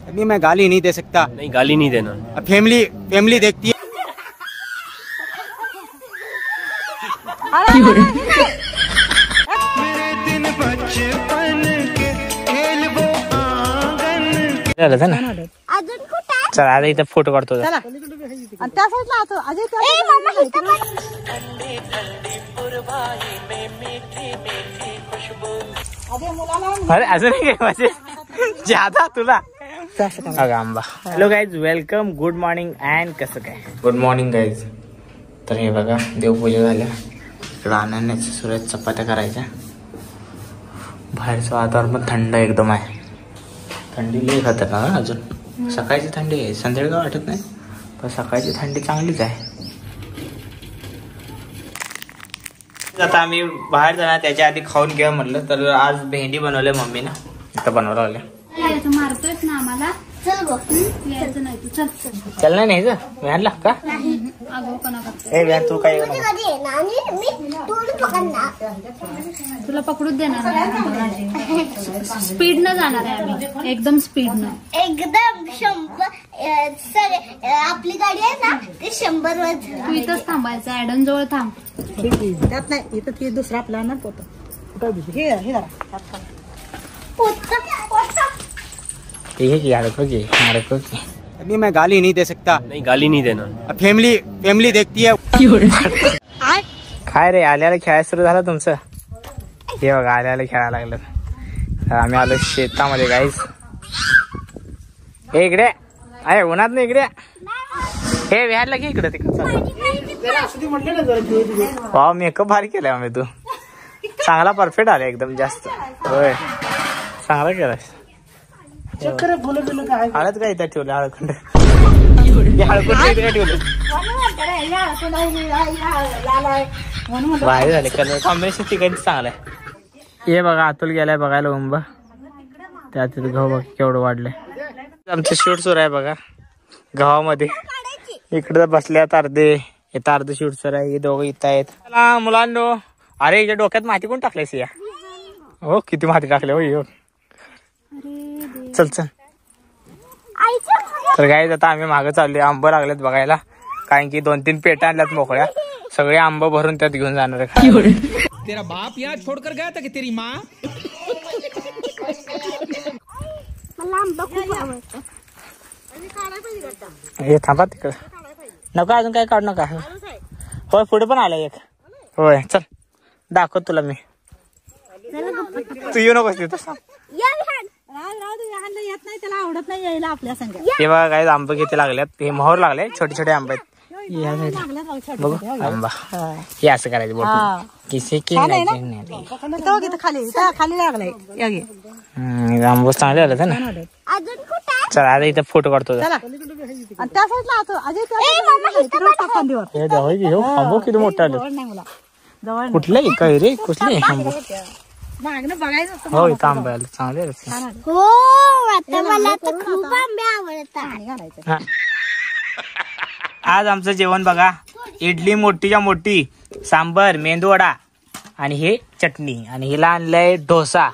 अभी मैं गाली नहीं दे सकता। नहीं गाली नहीं देना। फैमिली देखती है। चल आता इथं फोटो काढतो। अरे अजून म्हणजे ज्यादा तुला आंबा। Hello guys, welcome, good morning and कसं काय? Good morning guys. तर हे बघा देवपूजा झाल्या, इकडं अनन्याच्या सुरत चपात्या करायच्या। बाहेरचं वातावरण पण थंड एकदम आहे, थंडी लई खतरनाक अजून। सकाळची थंडी आहे, संध्याकाळी वाटत नाही, पण सकाळची थंडी चांगलीच आहे। आता आम्ही बाहेर जाणार, त्याच्या आधी खाऊन घ्या म्हणलं, तर आज भेंडी बनवले मम्मीनं, इथं बनवायला लागले। मारतोयस ना आम्हाला, चल गो यायचं नाही तू, चल चल नाही ग व्हॅनला का? ए व्हॅन तू काय तुला पकडूच देणार नाही, स्पीड न जाणार आहे आम्ही, एकदम स्पीड न, एकदम 100। सर आपली गाडी आहे ना ते 100 वर। तू इथंच थांबायचं, ऍडम जवळ थांब। त्यात नाही, इथं ती दुसरा प्लॅन आहे पोता। अभी मैं गाली नहीं दे सकता। नहीं गाली नहीं देना। फैमिली देखती है। काय रे, आल्याला खेळायला सुरू झालं तुमचं? हे बघा आल्याला खेळायला लागलं। आम्ही आलो शेतामध्ये गाईस। हे इकडे अरे उन्हात नाही, इकडे हे व्यायला की इकडे तिकडे। वाव, मेकअप भारी केलाय आम्ही, तू चांगला परफेक्ट आला एकदम जास्त। होय चांगला केलाय। हळद काय इथं ठेवलं, हळखंड ठेवलं, भारी झाले कलर कॉम्बिनेशन, तिकडे चांगलं आहे। हे बघा अतुल गेलाय बघायला उंबा, त्यात गहू बघ केवढं वाढलंय। आमचं शूट सुरू आहे बघा गावामध्ये, इकडे बसल्यात अर्धे, इथं अर्धे शूट सुरू आहे, हे दोघं इथं आहेत। मुलांनो, अरे याच्या डोक्यात माती कोण टाकलायस या? हो किती माती टाकले हो। चल चल तर काय आता आम्ही मागं चाललोय, आंब लागलेत बघायला, कारण की 2-3 पेट्या आणल्यात मोकळ्या, सगळे आंब भरून त्यात घेऊन जाणार आहे। तेरा बाप यहाँ छोड़कर गया था कि तेरी माँ? हे थांबा तिकडं, नका अजून काय काढू नका। होय पुढे पण आलाय एक, होय चल दाखव तुला मी, तू येऊ नकोस तिथं। येत नाही, त्याला आवडत नाही यायला आपल्या संग। हे बघा काय आंब किती लागल्यात, हे मोहर लागले, छोटे छोटे आंबे आहेत बघू आंबा। हे असं करायचं बोट किसे की खाली लागलाय आंब चांगले आले ना। चल आता इथं फोटो काढतो। आंबो किती मोठा आले, कुठले काय रे, कुठले आंबो? हो इथं आंबे आले चांगले। हो आता मला तर खूप आंबे आवडतात। आज आमचं जेवण बघा, इडली मोठीच्या मोठी, सांबर, मेंदूवडा आणि हे चटणी, आणि हिला आणलंय डोसा।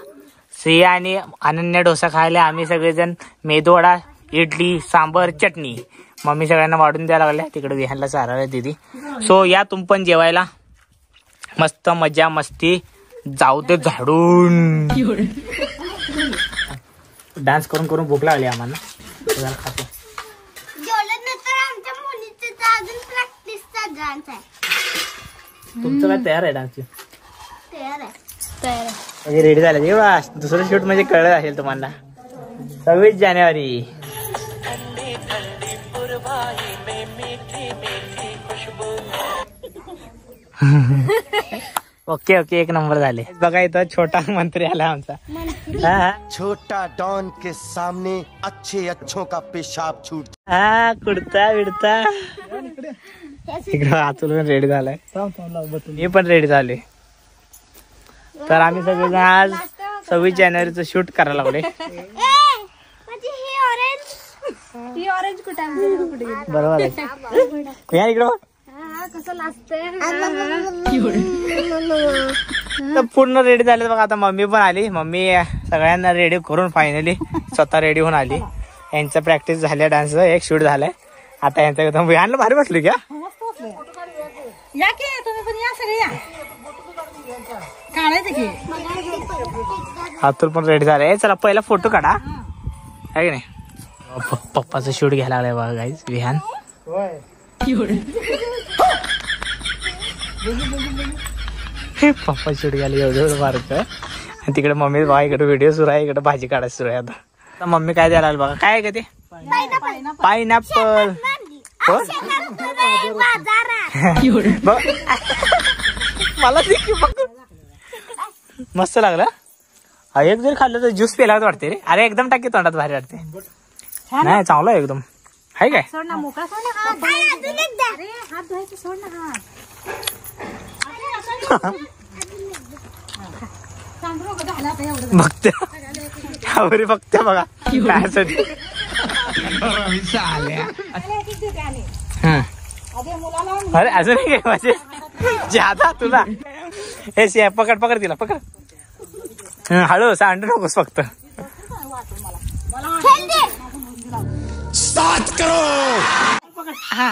श्रेया आणि अनन्या डोसा खायला, आम्ही सगळेजण मेंदूवडा, इडली, सांबर, चटणी। मम्मी सगळ्यांना वाढून द्यायला लागल्या, तिकडे विहानला चारायला दिदी। सो या तुम पण जेवायला, मस्त मजा मस्ती, जाऊ ते झाडून। डान्स करून करून भूक लागली आम्हाला, खातो। तुमचं काय तयार आहे डान्सची? म्हणजे रेडी झालं जेव्हा दुसरं शूट म्हणजे कळलं असेल तुम्हाला। 26 जानेवारी। ओके ओके, एक नंबर झाले बघा। इथं छोटा मंत्री आला आमचा। छोटा डॉन के सामने अच्छों का पेशाब छूट। हा कुडता विडता, इकडं अतुल पण रेडी झालाय, मी पण रेडी झाले। तर आम्ही सगळेजण आज 26 जानेवारीचं शूट करायला लागले। ऑरेंज कुठे बरोबर आहे, या इकडं कसं लागतंय। तर पूर्ण रेडी झाले बघा. आता मम्मी पण आली. मम्मी सगळ्यांना रेडी करून फायनली स्वतः रेडी होऊन आली. यांचं प्रॅक्टिस झाल्या डान्स, एक शूट झालाय. आता यांचं एकदम विहानला भारी बसली का? या की तुम्ही पण या सगळे या काढायचं की. अतुल पण रेडी झालाय. चला पहिला फोटो काढा आहे की नाही. पप्पाचं शूट घ्यायला लागलाय बघा गाईज विहान. पप्पा शूट घ्यायला एवढं मारत आणि तिकडे मम्मी बघा इकडे व्हिडिओ सुरू आहे, इकडे भाजी काढायला सुरू आहे. आता मम्मी काय द्यायला बघा. काय आहे का ते? पायनॅपल. मला मस्त लागला. एक जरी खाल्लं तर ज्यूस प्यायला वाटते रे. अरे एकदम टाकी तोंडात भारी वाटते. नाही चांगलं एकदम आहे काय. सोड ना मोकळा सोड ना हात. अरे हात धुवायचे सोड ना हात. बघते बघते बघा कायसाठी. अरे अजून काय माझे जादा तुला. हे पकड पकड तिला पकड. हळू सांडू नकोस फक्त. स्टार्ट करो. हा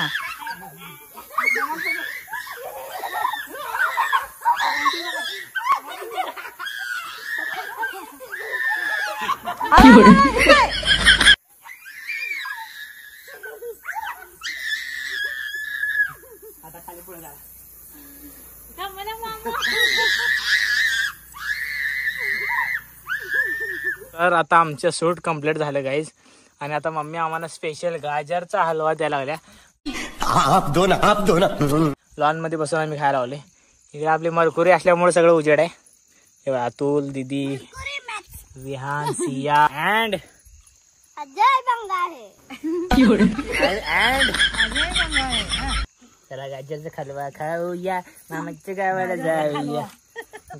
तर आता आमचं शूट कम्प्लीट झालं गाईज. आणि आता मम्मी आम्हाला स्पेशल गाजरचा हलवा द्यायला लागल्या. आप दो ना. लॉन मध्ये बसून आम्ही खायला लावले. इकडे आपली मरकुरी असल्यामुळे सगळं उजेड आहे. तेव्हा अतुल दीदी विहान सिया अँड अजय बंगारे. चला गाजरचा हलवा खाऊया, मामाच्या गावाला जाऊया.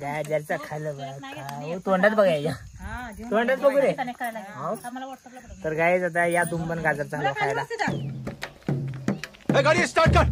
गाजरचा हलवा खाऊ. तोंडात बघायच्या, तोंडात बघू रे. तर गाईज आता या तुम पण गाजरचा हलवा खायला. गाड़ी स्टार्ट कर.